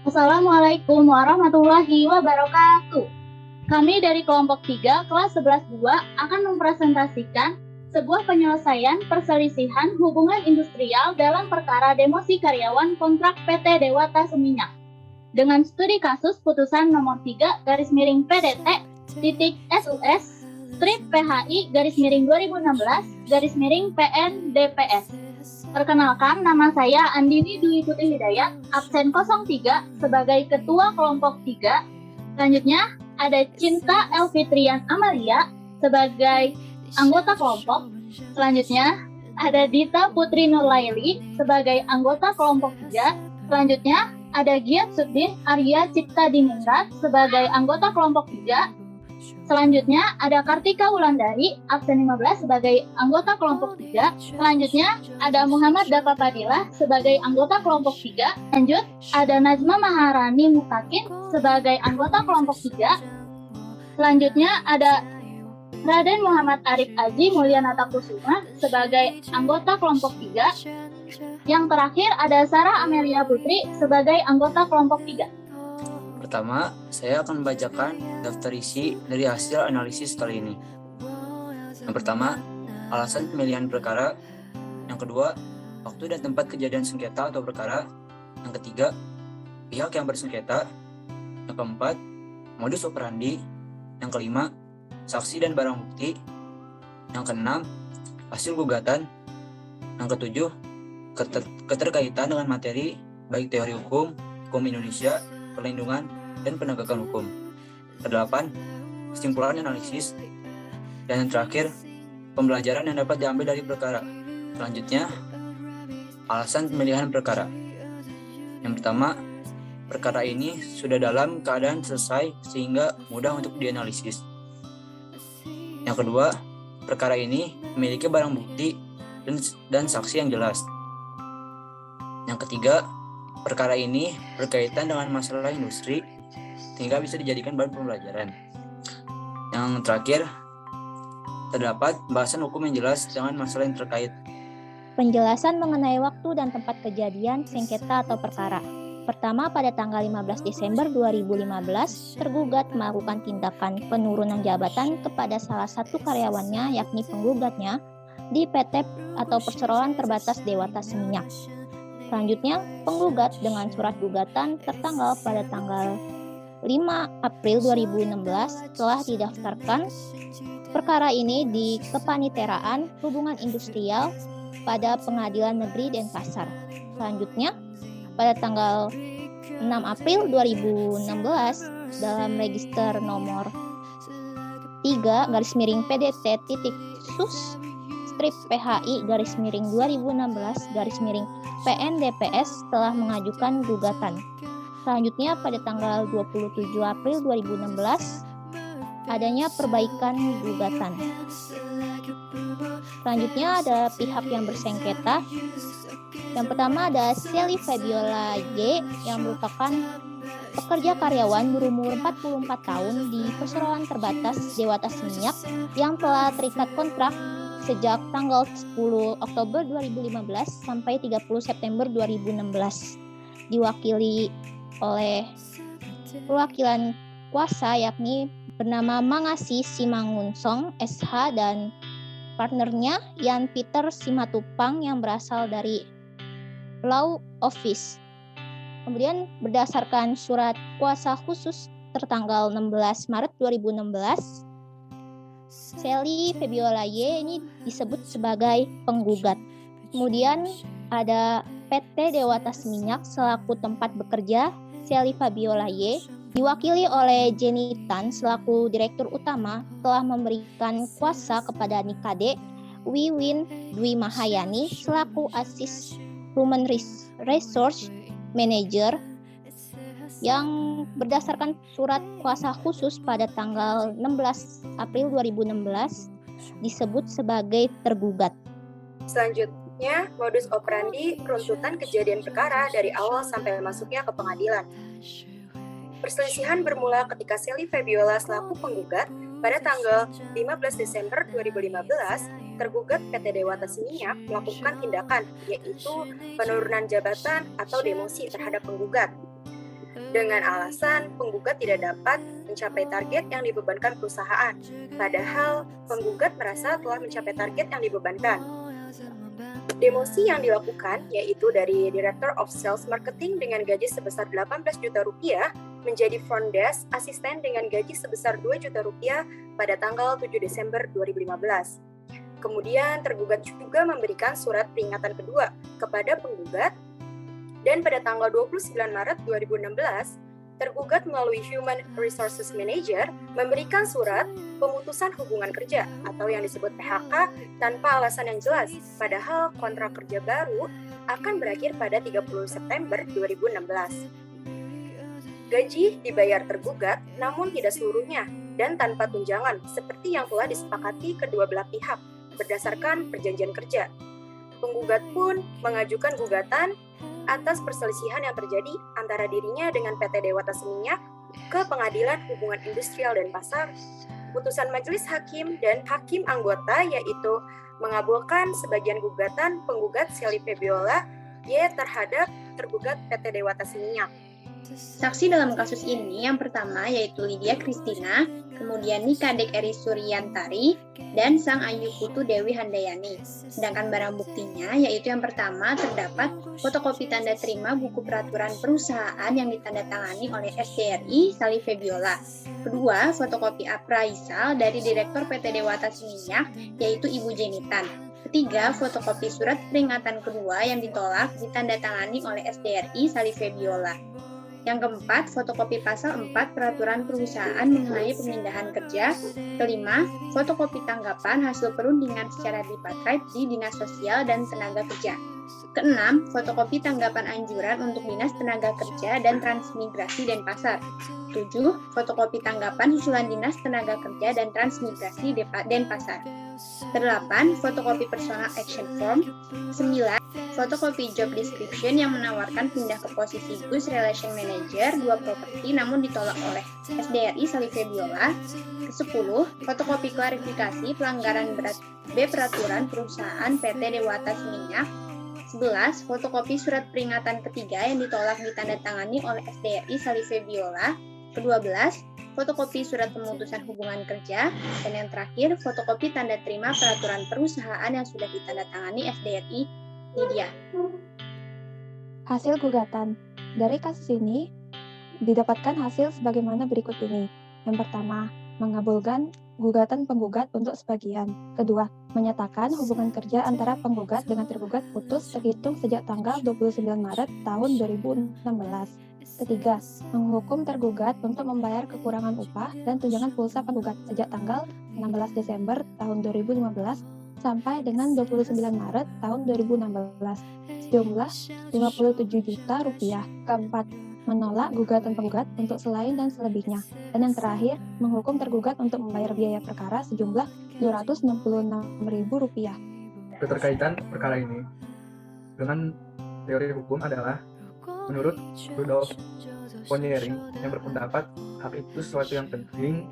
Assalamualaikum warahmatullahi wabarakatuh. Kami dari kelompok 3 kelas 11-2 akan mempresentasikan sebuah penyelesaian perselisihan hubungan industrial dalam perkara demosi karyawan kontrak PT Dewata Seminyak dengan studi kasus putusan nomor 3 PDT titik SUS strip PHI _2016 PN DPS. Perkenalkan, nama saya Andini Dwi Putri Hidayat, absen 03 sebagai Ketua Kelompok 3. Selanjutnya ada Cinta Elfitrian Amalia sebagai anggota kelompok. Selanjutnya ada Dita Putri Nurlaili sebagai anggota kelompok 3. Selanjutnya ada Giat Sudin Arya Cipta Diningrat sebagai anggota kelompok 3. Selanjutnya ada Kartika Wulandari, absen 15 sebagai anggota kelompok 3. Selanjutnya ada Muhammad Dafa Fadilah sebagai anggota kelompok 3. Lanjut, ada Najma Maharani Mutakin sebagai anggota kelompok 3. Selanjutnya ada Raden Muhammad Arif Aji Mulyanata Kusuma sebagai anggota kelompok 3. Yang terakhir ada Sarah Amelia Putri sebagai anggota kelompok 3. Pertama, saya akan membacakan daftar isi dari hasil analisis kali ini. Yang pertama, alasan pemilihan perkara. Yang kedua, waktu dan tempat kejadian sengketa atau perkara. Yang ketiga, pihak yang bersengketa. Yang keempat, modus operandi. Yang kelima, saksi dan barang bukti. Yang keenam, hasil gugatan. Yang ketujuh, keterkaitan dengan materi, baik teori hukum Indonesia, perlindungan, dan penegakan hukum. Kedelapan, kesimpulan analisis. Dan yang terakhir, pembelajaran yang dapat diambil dari perkara. Selanjutnya, alasan pemilihan perkara. Yang pertama, perkara ini sudah dalam keadaan selesai sehingga mudah untuk dianalisis. Yang kedua, perkara ini memiliki barang bukti dan saksi yang jelas. Yang ketiga, perkara ini berkaitan dengan masalah industri sehingga bisa dijadikan bahan pembelajaran. Yang terakhir, terdapat pembahasan hukum yang jelas dengan masalah yang terkait. Penjelasan mengenai waktu dan tempat kejadian sengketa atau perkara. Pertama, pada tanggal 15 Desember 2015, tergugat melakukan tindakan penurunan jabatan kepada salah satu karyawannya, yakni penggugatnya, di PT atau Perseroan Terbatas Dewata Seminyak. Selanjutnya, penggugat dengan surat gugatan tertanggal pada tanggal 5 April 2016 telah didaftarkan perkara ini di Kepaniteraan Hubungan Industrial pada Pengadilan Negeri Denpasar. Selanjutnya, pada tanggal 6 April 2016 dalam register nomor 3 PDT titik SUS strip PHI _2016 PN DPS telah mengajukan gugatan. Selanjutnya pada tanggal 27 April 2016 adanya perbaikan gugatan. Selanjutnya ada pihak yang bersengketa. Yang pertama ada Sally Fabiola G yang merupakan pekerja karyawan berumur 44 tahun di Perseroan Terbatas Dewata Seminyak yang telah terikat kontrak sejak tanggal 10 Oktober 2015 sampai 30 September 2016. Diwakili oleh perwakilan kuasa yakni bernama Mangasi Simangunsong SH dan partnernya Yan Peter Simatupang yang berasal dari Law Office. Kemudian berdasarkan surat kuasa khusus tertanggal 16 Maret 2016, Sally Fabiola Y ini disebut sebagai penggugat. Kemudian ada PT Dewata Seminyak selaku tempat bekerja Sally Fabiola Y diwakili oleh Jenny Tan selaku direktur utama telah memberikan kuasa kepada Nikade Wiwin Dwi Mahayani selaku Asis Human Resource Manager yang berdasarkan surat kuasa khusus pada tanggal 16 April 2016 disebut sebagai tergugat. Selanjutnya, modus operandi runtutan kejadian perkara dari awal sampai masuknya ke pengadilan. Perselisihan bermula ketika Sally Fabiola selaku penggugat pada tanggal 15 Desember 2015, tergugat PT Dewata Seminyak melakukan tindakan, yaitu penurunan jabatan atau demosi terhadap penggugat. dengan alasan penggugat tidak dapat mencapai target yang dibebankan perusahaan, padahal penggugat merasa telah mencapai target yang dibebankan. Demosi yang dilakukan yaitu dari Director of Sales Marketing dengan gaji sebesar 18 juta rupiah menjadi front desk asisten dengan gaji sebesar 2 juta rupiah pada tanggal 7 Desember 2015. Kemudian tergugat juga memberikan surat peringatan kedua kepada penggugat, dan pada tanggal 29 Maret 2016, tergugat melalui Human Resources Manager memberikan surat pemutusan hubungan kerja atau yang disebut PHK tanpa alasan yang jelas, padahal kontrak kerja baru akan berakhir pada 30 September 2016. Gaji dibayar tergugat namun tidak seluruhnya dan tanpa tunjangan seperti yang telah disepakati kedua belah pihak berdasarkan perjanjian kerja. Penggugat pun mengajukan gugatan atas perselisihan yang terjadi antara dirinya dengan PT Dewata Seminyak ke Pengadilan Hubungan Industrial dan Pasar. Putusan majelis hakim dan hakim anggota yaitu mengabulkan sebagian gugatan penggugat Shelly Febiola Y terhadap tergugat PT Dewata Seminyak. Saksi dalam kasus ini yang pertama yaitu Lydia Kristina, kemudian Nikadek Eri Suryantari, dan Sang Ayu Putu Dewi Handayani. Sedangkan barang buktinya yaitu yang pertama terdapat fotokopi tanda terima buku peraturan perusahaan yang ditandatangani oleh SDRI Shelly Febiola. Kedua, fotokopi appraisal dari Direktur PT Dewata Seminyak yaitu Ibu Jenitan. Ketiga, fotokopi surat peringatan kedua yang ditolak ditandatangani oleh SDRI Shelly Febiola. Yang keempat, fotokopi pasal 4 peraturan perusahaan mengenai pemindahan kerja. Kelima, fotokopi tanggapan hasil perundingan secara tripartite di Dinas Sosial dan Tenaga Kerja. Keenam, fotokopi tanggapan anjuran untuk Dinas Tenaga Kerja dan Transmigrasi Denpasar. 7. Fotokopi tanggapan susulan Dinas Tenaga Kerja dan Transmigrasi Denpasar. 8. Fotokopi personal action form. 9. Fotokopi job description yang menawarkan pindah ke posisi Goods Relation Manager 2 properti namun ditolak oleh SDRI Shelly Febiola. 10. Fotokopi klarifikasi pelanggaran berat B peraturan perusahaan PT Dewata Seminyak. 11. Fotokopi surat peringatan ketiga yang ditolak ditandatangani oleh SDRI Shelly Febiola. Ke-12. Fotokopi surat pemutusan hubungan kerja. Dan yang terakhir, fotokopi tanda terima peraturan perusahaan yang sudah ditandatangani SDRI Lydia. Hasil gugatan. Dari kasus ini, didapatkan hasil sebagaimana berikut ini. Yang pertama, mengabulkan gugatan penggugat untuk sebagian. Kedua, menyatakan hubungan kerja antara penggugat dengan tergugat putus terhitung sejak tanggal 29 Maret tahun 2016. Ketiga, menghukum tergugat untuk membayar kekurangan upah dan tunjangan pulsa penggugat sejak tanggal 16 Desember tahun 2015 sampai dengan 29 Maret tahun 2016 sejumlah 57 juta rupiah. Keempat, menolak gugatan penggugat untuk selain dan selebihnya. Dan yang terakhir, menghukum tergugat untuk membayar biaya perkara sejumlah Rp266.000. Keterkaitan perkara ini dengan teori hukum adalah menurut Rudolf Ponieri yang berpendapat hak itu sesuatu yang penting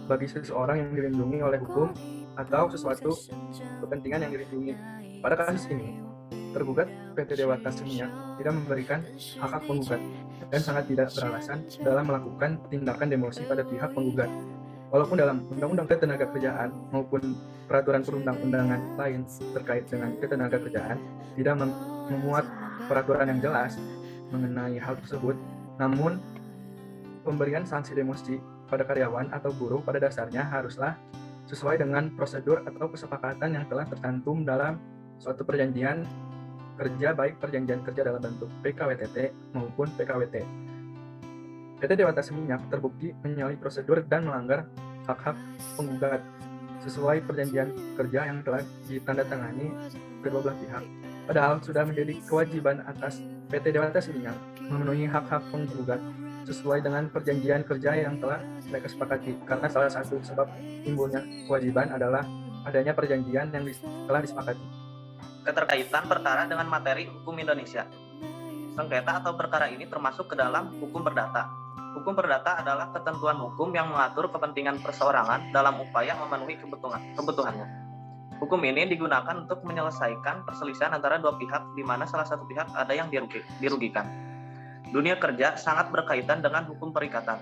bagi seseorang yang dilindungi oleh hukum atau sesuatu kepentingan yang dilindungi. Pada kasus ini, tergugat PT Dewata Seminyak tidak memberikan hak penggugat dan sangat tidak beralasan dalam melakukan tindakan demosi pada pihak penggugat. Walaupun dalam Undang-Undang Ketenagakerjaan maupun peraturan perundang-undangan lain terkait dengan ketenagakerjaan tidak memuat peraturan yang jelas mengenai hal tersebut, namun pemberian sanksi demosi pada karyawan atau buruh pada dasarnya haruslah sesuai dengan prosedur atau kesepakatan yang telah tercantum dalam suatu perjanjian kerja, baik perjanjian kerja dalam bentuk PKWTT maupun PKWT. PT Dewata Seminyak terbukti menyalahi prosedur dan melanggar hak-hak penggugat sesuai perjanjian kerja yang telah ditandatangani kedua belah pihak. Padahal sudah menjadi kewajiban atas PT Dewata Seminyak memenuhi hak-hak penggugat sesuai dengan perjanjian kerja yang telah mereka sepakati, karena salah satu sebab timbulnya kewajiban adalah adanya perjanjian yang telah disepakati. Keterkaitan perkara dengan materi hukum Indonesia. Sengketa atau perkara ini termasuk ke dalam hukum perdata. Hukum perdata adalah ketentuan hukum yang mengatur kepentingan perseorangan dalam upaya memenuhi kebutuhannya. Hukum ini digunakan untuk menyelesaikan perselisihan antara dua pihak di mana salah satu pihak ada yang dirugikan. Dunia kerja sangat berkaitan dengan hukum perikatan,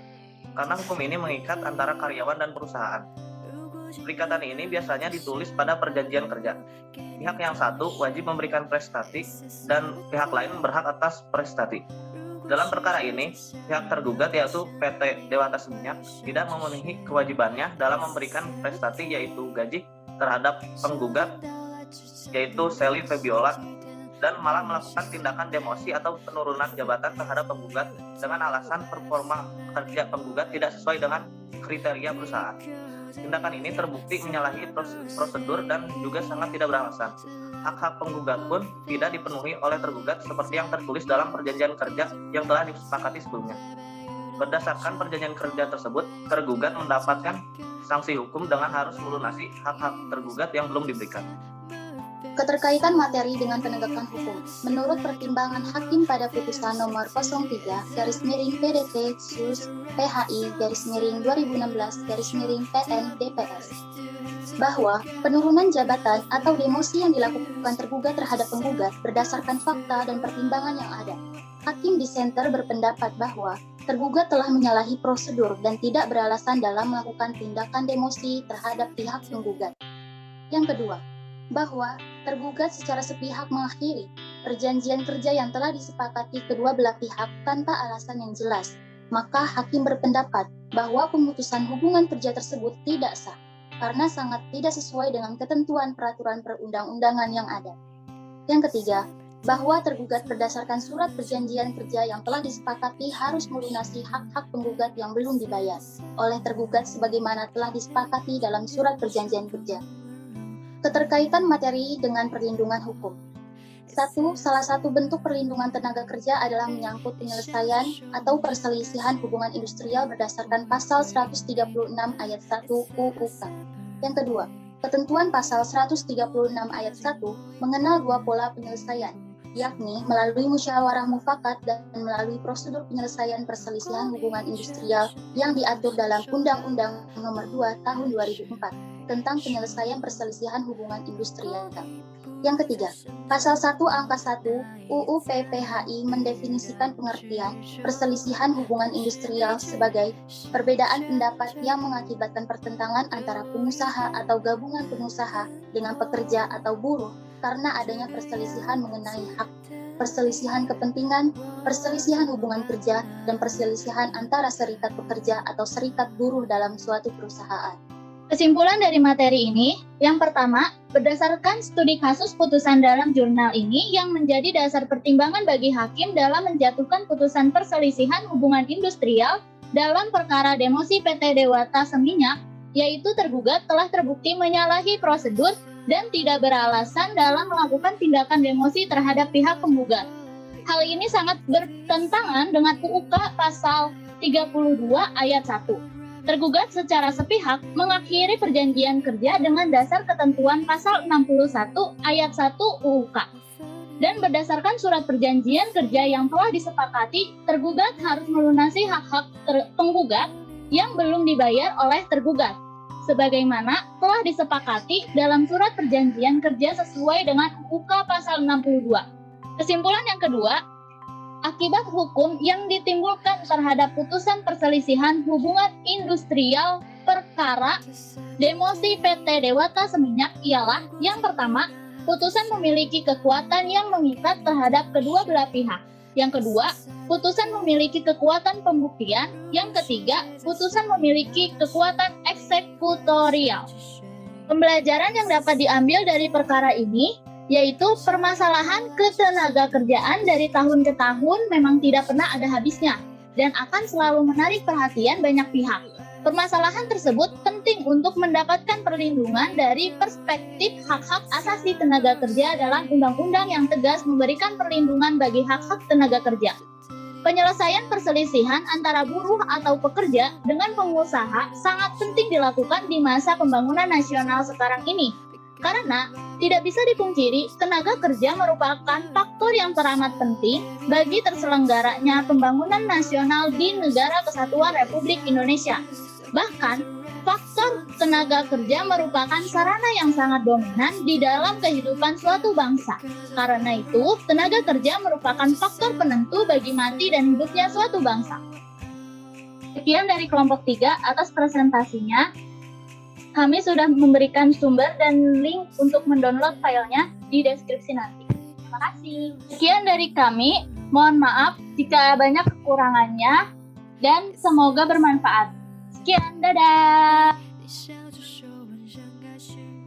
karena hukum ini mengikat antara karyawan dan perusahaan. Perikatan ini biasanya ditulis pada perjanjian kerja. Pihak yang satu wajib memberikan prestasi dan pihak lain berhak atas prestasi. Dalam perkara ini, pihak tergugat yaitu PT Dewata Seminyak tidak memenuhi kewajibannya dalam memberikan prestasi yaitu gaji terhadap penggugat yaitu Shelly Febiola dan malah melakukan tindakan demosi atau penurunan jabatan terhadap penggugat dengan alasan performa kerja penggugat tidak sesuai dengan kriteria perusahaan. Tindakan ini terbukti menyalahi prosedur dan juga sangat tidak beralasan. Hak-hak penggugat pun tidak dipenuhi oleh tergugat seperti yang tertulis dalam perjanjian kerja yang telah disepakati sebelumnya. Berdasarkan perjanjian kerja tersebut, tergugat mendapatkan sanksi hukum dengan harus melunasi hak-hak tergugat yang belum diberikan. Keterkaitan materi dengan penegakan hukum. Menurut pertimbangan hakim pada putusan nomor 03/PDT/PHI/2016/PN-DPS bahwa penurunan jabatan atau demosi yang dilakukan tergugat terhadap penggugat berdasarkan fakta dan pertimbangan yang ada. Hakim dissenter berpendapat bahwa tergugat telah menyalahi prosedur dan tidak beralasan dalam melakukan tindakan demosi terhadap pihak penggugat. Yang kedua, bahwa tergugat secara sepihak mengakhiri perjanjian kerja yang telah disepakati kedua belah pihak tanpa alasan yang jelas, maka hakim berpendapat bahwa pemutusan hubungan kerja tersebut tidak sah, karena sangat tidak sesuai dengan ketentuan peraturan perundang-undangan yang ada. Yang ketiga, bahwa tergugat berdasarkan surat perjanjian kerja yang telah disepakati harus melunasi hak-hak penggugat yang belum dibayar oleh tergugat sebagaimana telah disepakati dalam surat perjanjian kerja. Keterkaitan materi dengan perlindungan hukum. 1. Salah satu bentuk perlindungan tenaga kerja adalah menyangkut penyelesaian atau perselisihan hubungan industrial berdasarkan pasal 136 ayat 1 UUK. Yang kedua, ketentuan pasal 136 ayat 1 mengenal dua pola penyelesaian, yakni melalui musyawarah mufakat dan melalui prosedur penyelesaian perselisihan hubungan industrial yang diatur dalam Undang-Undang Nomor 2 Tahun 2004 tentang penyelesaian perselisihan hubungan industrial. Yang ketiga, pasal 1 angka 1 UU PPHI mendefinisikan pengertian perselisihan hubungan industrial sebagai perbedaan pendapat yang mengakibatkan pertentangan antara pengusaha atau gabungan pengusaha dengan pekerja atau buruh karena adanya perselisihan mengenai hak, perselisihan kepentingan, perselisihan hubungan kerja, dan perselisihan antara serikat pekerja atau serikat buruh dalam suatu perusahaan. Kesimpulan dari materi ini, yang pertama, berdasarkan studi kasus putusan dalam jurnal ini yang menjadi dasar pertimbangan bagi hakim dalam menjatuhkan putusan perselisihan hubungan industrial dalam perkara demosi PT Dewata Seminyak, yaitu tergugat telah terbukti menyalahi prosedur dan tidak beralasan dalam melakukan tindakan demosi terhadap pihak penggugat. Hal ini sangat bertentangan dengan UUK pasal 32 ayat 1. Tergugat secara sepihak mengakhiri perjanjian kerja dengan dasar ketentuan pasal 61 ayat 1 UUK. Dan berdasarkan surat perjanjian kerja yang telah disepakati, tergugat harus melunasi hak-hak penggugat yang belum dibayar oleh tergugat, sebagaimana telah disepakati dalam surat perjanjian kerja sesuai dengan UUK pasal 62. Kesimpulan yang kedua, akibat hukum yang ditimbulkan terhadap putusan perselisihan hubungan industrial perkara demosi PT Dewata Seminyak ialah yang pertama, putusan memiliki kekuatan yang mengikat terhadap kedua belah pihak. Yang kedua, putusan memiliki kekuatan pembuktian. Yang ketiga, putusan memiliki kekuatan eksekutorial. Pembelajaran yang dapat diambil dari perkara ini yaitu permasalahan ketenaga kerjaan dari tahun ke tahun memang tidak pernah ada habisnya dan akan selalu menarik perhatian banyak pihak. Permasalahan tersebut penting untuk mendapatkan perlindungan dari perspektif hak-hak asasi tenaga kerja dalam undang-undang yang tegas memberikan perlindungan bagi hak-hak tenaga kerja. Penyelesaian perselisihan antara buruh atau pekerja dengan pengusaha sangat penting dilakukan di masa pembangunan nasional sekarang ini. Karena tidak bisa dipungkiri, tenaga kerja merupakan faktor yang teramat penting bagi terselenggaranya pembangunan nasional di Negara Kesatuan Republik Indonesia. Bahkan, faktor tenaga kerja merupakan sarana yang sangat dominan di dalam kehidupan suatu bangsa. Karena itu, tenaga kerja merupakan faktor penentu bagi mati dan hidupnya suatu bangsa. Sekian dari kelompok 3 atas presentasinya. Kami sudah memberikan sumber dan link untuk mendownload filenya di deskripsi nanti. Terima kasih. Sekian dari kami. Mohon maaf jika banyak kekurangannya dan semoga bermanfaat. Sekian, dadah. 你笑着说，很想开始。